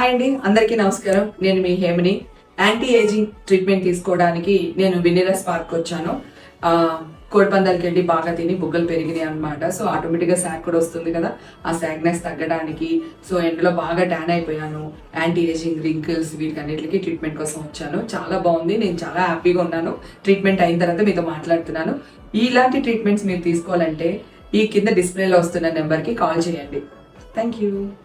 Hi అండి, అందరికీ నమస్కారం. నేను మీ హేమని. యాంటీ ఏజింగ్ ట్రీట్మెంట్ తీసుకోవడానికి నేను వినిరస్ పార్క్ వచ్చాను. కోడిపందాలకి వెళ్ళి బాగా తిని బుగ్గలు పెరిగినాయి అనమాట. సో ఆటోమేటిక్గా శాక్ కూడా వస్తుంది కదా, ఆ శాక్నెస్ తగ్గడానికి. సో ఎండలో బాగా ట్యాన్ అయిపోయాను. యాంటీ ఏజింగ్ రింకిల్స్ వీటికన్నిటికి ట్రీట్మెంట్ కోసం వచ్చాను. చాలా బాగుంది, నేను చాలా హ్యాపీగా ఉన్నాను. ట్రీట్మెంట్ అయిన తర్వాత మీతో మాట్లాడుతున్నాను. ఇలాంటి ట్రీట్మెంట్స్ మీరు తీసుకోవాలంటే ఈ కింద డిస్ప్లేలో వస్తున్న నెంబర్కి కాల్ చేయండి. Thank you.